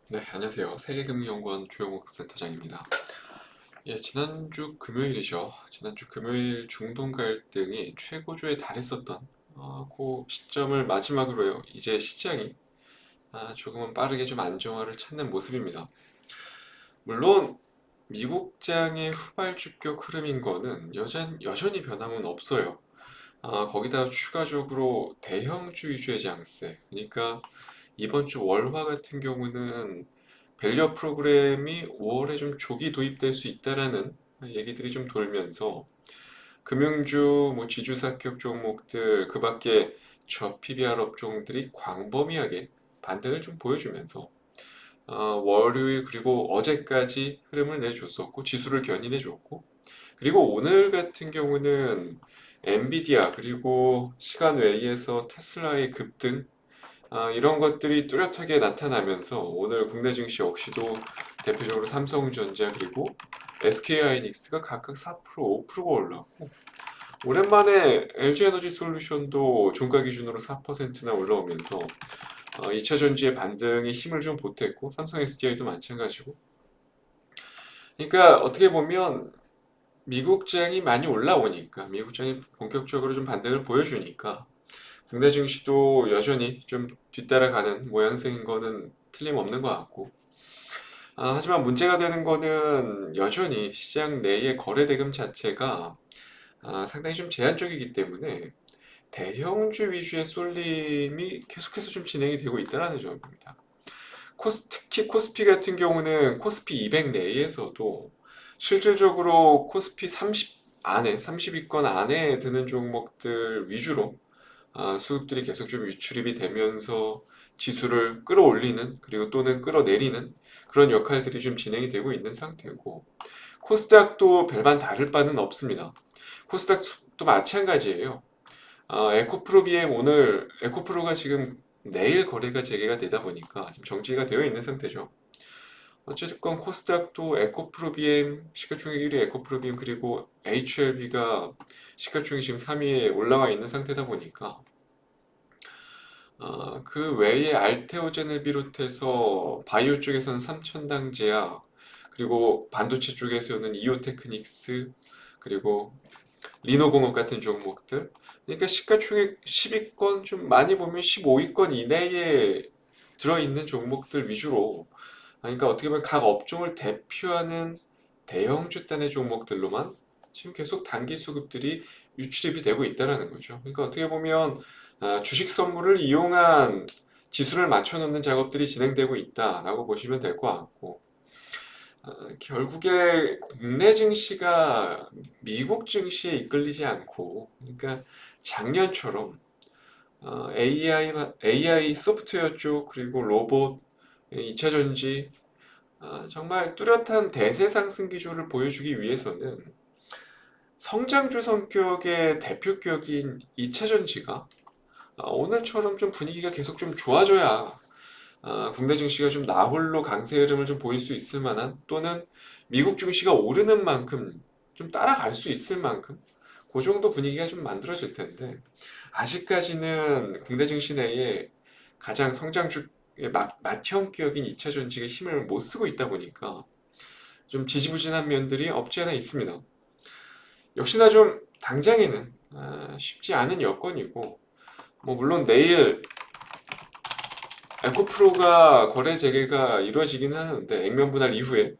네, 안녕하세요. 세계금융연구원 조영욱 센터장입니다. 예, 지난주 금요일이죠. 지난주 금요일 중동 갈등이 최고조에 달했었던 그 시점을 마지막으로요. 이제 시장이 조금은 빠르게 좀 안정화를 찾는 모습입니다. 물론 미국장의 후발주격 흐름인 거는 여전히 변함은 없어요. 거기다 추가적으로 대형주 위주의 장세. 그러니까 이번 주 월화 같은 경우는 밸류업 프로그램이 5월에 좀 조기 도입될 수 있다라는 얘기들이 좀 돌면서 금융주, 뭐 지주사격 종목들, 그 밖에 저 PBR 업종들이 광범위하게 반등을 좀 보여주면서 월요일 그리고 어제까지 흐름을 내줬었고 지수를 견인해줬고 그리고 오늘 같은 경우는 엔비디아 그리고 시간 외에서 테슬라의 급등 이런 것들이 뚜렷하게 나타나면서 오늘 국내 증시 역시도 대표적으로 삼성전자 그리고 SK하이닉스가 각각 4%, 5%가 올랐고 오랜만에 LG에너지솔루션도 종가 기준으로 4%나 올라오면서 2차 전지의 반등에 힘을 좀 보탰고 삼성 SDI도 마찬가지고 그러니까 어떻게 보면 미국장이 많이 올라오니까 미국장이 본격적으로 좀 반등을 보여주니까 국내 증시도 여전히 좀 뒤따라가는 모양새인 거는 틀림없는 것 같고 하지만 문제가 되는 거는 여전히 시장 내의 거래 대금 자체가 상당히 좀 제한적이기 때문에 대형주 위주의 쏠림이 계속해서 좀 진행이 되고 있다는 점입니다. 특히 코스피 같은 경우는 코스피 200 내에서도 실질적으로 코스피 30 안에 30위권 안에 드는 종목들 위주로 수급들이 계속 좀 유출입이 되면서 지수를 끌어올리는 그리고 또는 끌어내리는 그런 역할들이 좀 진행이 되고 있는 상태고 코스닥도 별반 다를 바는 없습니다. 코스닥도 마찬가지예요. 에코프로 BM 오늘 에코프로가 지금 내일 거래가 재개가 되다 보니까 지금 정지가 되어 있는 상태죠. 어쨌건 코스닥도 에코프로 BM 시가총액 1위 에코프로 BM 그리고 HLB가 시가총액 지금 3위에 올라와 있는 상태다 보니까 그 외에 알테오젠을 비롯해서 바이오 쪽에서는 삼천당제약 그리고 반도체 쪽에서는 이오테크닉스 그리고 리노공업 같은 종목들 그러니까 시가총액 10위권 좀 많이 보면 15위권 이내에 들어있는 종목들 위주로 그러니까 어떻게 보면 각 업종을 대표하는 대형 주단의 종목들로만 지금 계속 단기 수급들이 유출입이 되고 있다는 거죠. 그러니까 어떻게 보면 주식 선물을 이용한 지수를 맞춰놓는 작업들이 진행되고 있다라고 보시면 될 것 같고 결국에 국내 증시가 미국 증시에 이끌리지 않고 그러니까 작년처럼 AI 소프트웨어 쪽 그리고 로봇 2차 전지 정말 뚜렷한 대세 상승 기조를 보여주기 위해서는 성장주 성격의 대표격인 2차 전지가 오늘처럼 좀 분위기가 계속 좀 좋아져야 국내 증시가 좀 나홀로 강세 흐름을 좀 보일 수 있을 만한 또는 미국 증시가 오르는 만큼 좀 따라갈 수 있을 만큼 그 정도 분위기가 좀 만들어질 텐데 아직까지는 국내 증시 내에 가장 성장주의 맏형격인 2차 전지가 힘을 못 쓰고 있다 보니까 좀 지지부진한 면들이 없지 않아 있습니다. 역시나 좀 당장에는 쉽지 않은 여건이고 뭐 물론 내일 에코프로가 거래 재개가 이루어지긴 하는데 액면 분할 이후에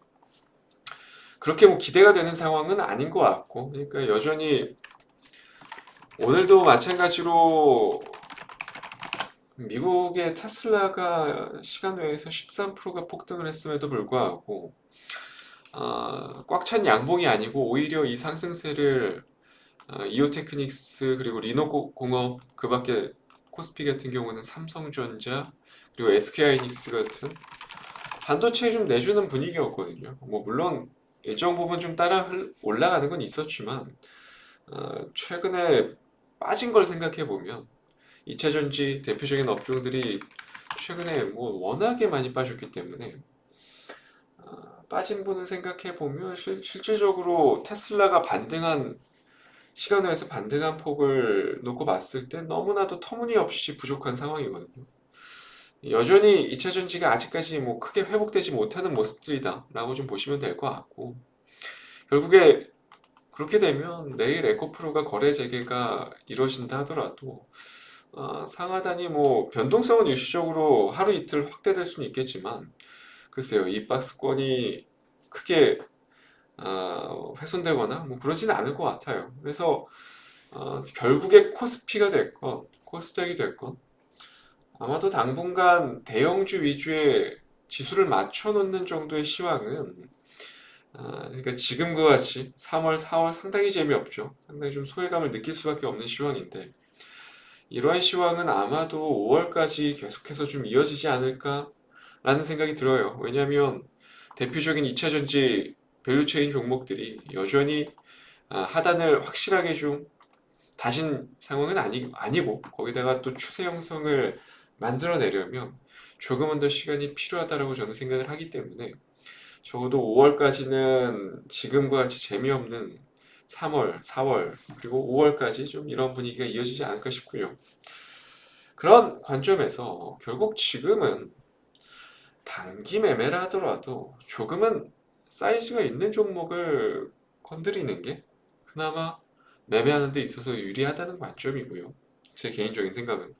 그렇게 뭐 기대가 되는 상황은 아닌 것 같고 그러니까 여전히 오늘도 마찬가지로 미국의 테슬라가 시간 외에서 13%가 폭등을 했음에도 불구하고 꽉 찬 양봉이 아니고 오히려 이 상승세를 이오테크닉스 그리고 리노공업 그 밖에 코스피 같은 경우는 삼성전자 그리고 SK하이닉스 같은 반도체에 좀 내주는 분위기였거든요. 뭐 물론 일정 부분 좀 따라 올라가는 건 있었지만 최근에 빠진 걸 생각해 보면 2차 전지 대표적인 업종들이 최근에 뭐 워낙에 많이 빠졌기 때문에 빠진 분을 생각해 보면 실질적으로 테슬라가 반등한 시간외에서 반등한 폭을 놓고 봤을 때 너무나도 터무니없이 부족한 상황이거든요. 여전히 2차 전지가 아직까지 뭐 크게 회복되지 못하는 모습들이다라고 좀 보시면 될 것 같고, 결국에 그렇게 되면 내일 에코프로가 거래 재개가 이루어진다 하더라도 상하단이 뭐 변동성은 일시적으로 하루 이틀 확대될 수는 있겠지만, 글쎄요, 이 박스권이 크게 훼손되거나 뭐 그러지는 않을 것 같아요. 그래서 결국에 코스피가 됐건 코스닥이 됐건 아마도 당분간 대형주 위주의 지수를 맞춰 놓는 정도의 시황은, 그러니까 지금과 같이 3월, 4월 상당히 재미없죠. 상당히 좀 소외감을 느낄 수밖에 없는 시황인데, 이러한 시황은 아마도 5월까지 계속해서 좀 이어지지 않을까라는 생각이 들어요. 왜냐하면 대표적인 2차전지 밸류체인 종목들이 여전히 하단을 확실하게 좀 다진 상황은 아니고, 거기다가 또 추세 형성을 만들어내려면 조금은 더 시간이 필요하다고 저는 생각을 하기 때문에, 적어도 5월까지는 지금과 같이 재미없는 3월, 4월, 그리고 5월까지 좀 이런 분위기가 이어지지 않을까 싶고요. 그런 관점에서 결국 지금은 단기 매매라 하더라도 조금은 사이즈가 있는 종목을 건드리는 게 그나마 매매하는 데 있어서 유리하다는 관점이고요. 제 개인적인 생각은.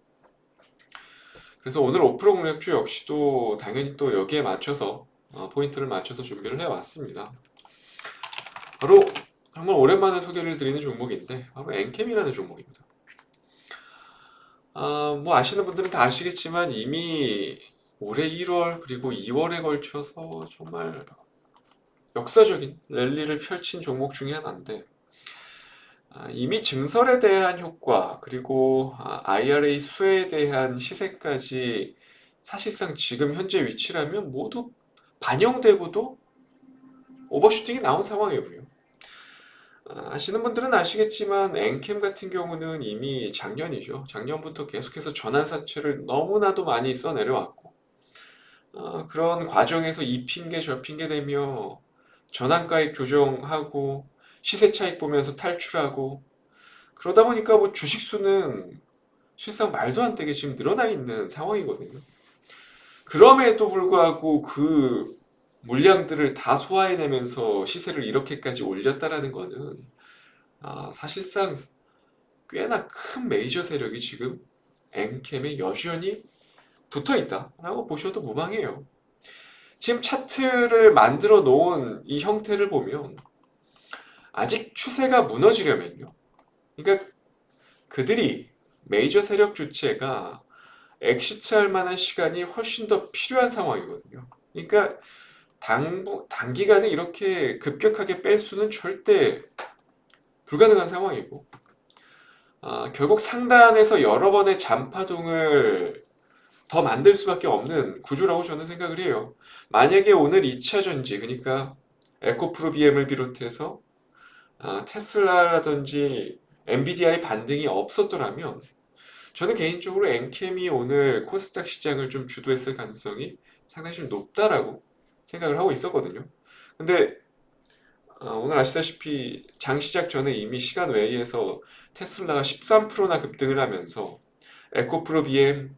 그래서 오늘 5% 공략주 역시도 당연히 또 여기에 맞춰서 포인트를 맞춰서 준비를 해왔습니다. 바로 정말 오랜만에 소개를 드리는 종목인데, 바로 엔캠이라는 종목입니다. 뭐 아시는 분들은 다 아시겠지만 이미 올해 1월 그리고 2월에 걸쳐서 정말 역사적인 랠리를 펼친 종목 중에 하나인데, 이미 증설에 대한 효과 그리고 IRA 수혜에 대한 시세까지 사실상 지금 현재 위치라면 모두 반영되고도 오버슈팅이 나온 상황이고요. 아시는 분들은 아시겠지만 엔캠 같은 경우는 이미 작년이죠. 작년부터 계속해서 전환사채를 너무나도 많이 써내려왔고, 그런 과정에서 이 핑계 저 핑계 대며 전환가액 조정하고 시세 차익 보면서 탈출하고, 그러다 보니까 뭐 주식수는 실상 말도 안 되게 지금 늘어나 있는 상황이거든요. 그럼에도 불구하고 그 물량들을 다 소화해내면서 시세를 이렇게까지 올렸다라는 거는, 사실상 꽤나 큰 메이저 세력이 지금 엔캠에 여전히 붙어 있다라고 보셔도 무방해요. 지금 차트를 만들어 놓은 이 형태를 보면 아직 추세가 무너지려면요. 그러니까 그들이 메이저 세력 주체가 엑시트할 만한 시간이 훨씬 더 필요한 상황이거든요. 그러니까 단기간에 이렇게 급격하게 뺄 수는 절대 불가능한 상황이고, 결국 상단에서 여러 번의 잔파동을 더 만들 수밖에 없는 구조라고 저는 생각을 해요. 만약에 오늘 2차 전지, 그러니까 에코프로 BM을 비롯해서 테슬라라든지 엔비디아의 반등이 없었더라면, 저는 개인적으로 엔캠이 오늘 코스닥 시장을 좀 주도했을 가능성이 상당히 좀 높다라고 생각을 하고 있었거든요. 근데 오늘 아시다시피 장 시작 전에 이미 시간 외에서 테슬라가 13%나 급등을 하면서 에코프로 BM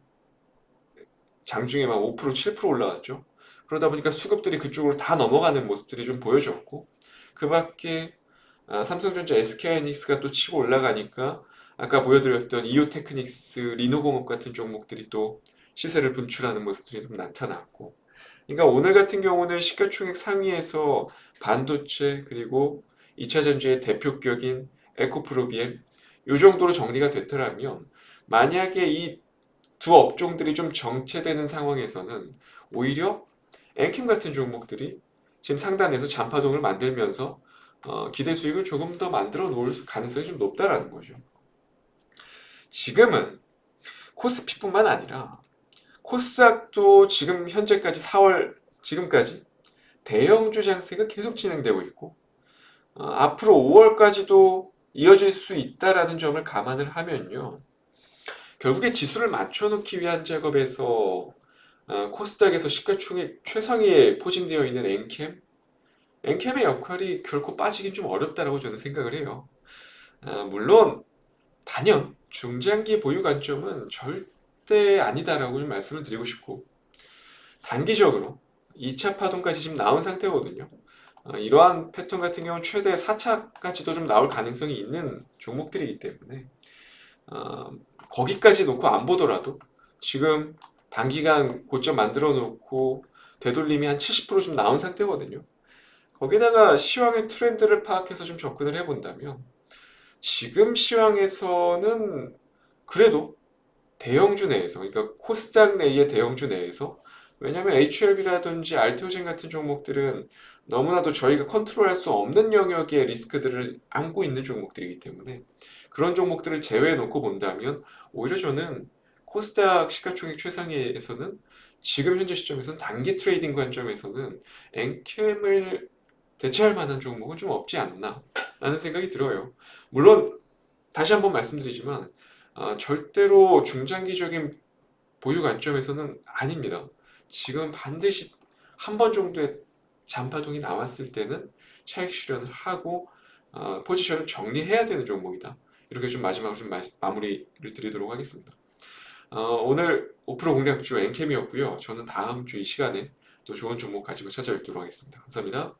장중에 막 5%, 7% 올라왔죠. 그러다 보니까 수급들이 그쪽으로 다 넘어가는 모습들이 좀 보여졌고, 그 밖에 삼성전자, SK하이닉스가 또 치고 올라가니까 아까 보여드렸던 이오테크닉스, 리노공업 같은 종목들이 또 시세를 분출하는 모습들이 좀 나타났고, 그러니까 오늘 같은 경우는 시가총액 상위에서 반도체 그리고 2차 전지의 대표격인 에코프로비엠 이 정도로 정리가 됐더라면, 만약에 이 두 업종들이 좀 정체되는 상황에서는 오히려 엔킴 같은 종목들이 지금 상단에서 잔파동을 만들면서 기대 수익을 조금 더 만들어 놓을 가능성이 좀 높다라는 거죠. 지금은 코스피뿐만 아니라 코스닥도 지금 현재까지 4월 지금까지 대형주 장세가 계속 진행되고 있고, 앞으로 5월까지도 이어질 수 있다라는 점을 감안을 하면요. 결국에 지수를 맞춰놓기 위한 작업에서 코스닥에서 시가총액 최상위에 포진되어 있는 엔캠의 역할이 결코 빠지긴 좀 어렵다라고 저는 생각을 해요. 물론 단연 중장기 보유 관점은 절대 절대 아니다라고 좀 말씀을 드리고 싶고, 단기적으로 2차 파동까지 지금 나온 상태거든요. 이러한 패턴 같은 경우는 최대 4차까지도 좀 나올 가능성이 있는 종목들이기 때문에 어, 거기까지 놓고 안 보더라도 지금 단기간 고점 만들어 놓고 되돌림이 한 70%좀 나온 상태거든요. 거기다가 시황의 트렌드를 파악해서 좀 접근을 해본다면 지금 시황에서는 그래도 대형주 내에서, 그러니까 코스닥 내의 대형주 내에서, 왜냐하면 HLB라든지 알테오젠 같은 종목들은 너무나도 저희가 컨트롤할 수 없는 영역의 리스크들을 안고 있는 종목들이기 때문에 그런 종목들을 제외해 놓고 본다면 오히려 저는 코스닥 시가총액 최상위에서는 지금 현재 시점에서는 단기 트레이딩 관점에서는 엔캠을 대체할 만한 종목은 좀 없지 않나 라는 생각이 들어요. 물론 다시 한번 말씀드리지만 절대로 중장기적인 보유 관점에서는 아닙니다. 지금 반드시 한 번 정도의 잔파동이 나왔을 때는 차익 실현을 하고 포지션을 정리해야 되는 종목이다. 이렇게 좀 마지막으로 좀 마무리를 드리도록 하겠습니다. 오늘 5% 공략주 엔캠이었고요. 저는 다음 주 이 시간에 또 좋은 종목 가지고 찾아뵙도록 하겠습니다. 감사합니다.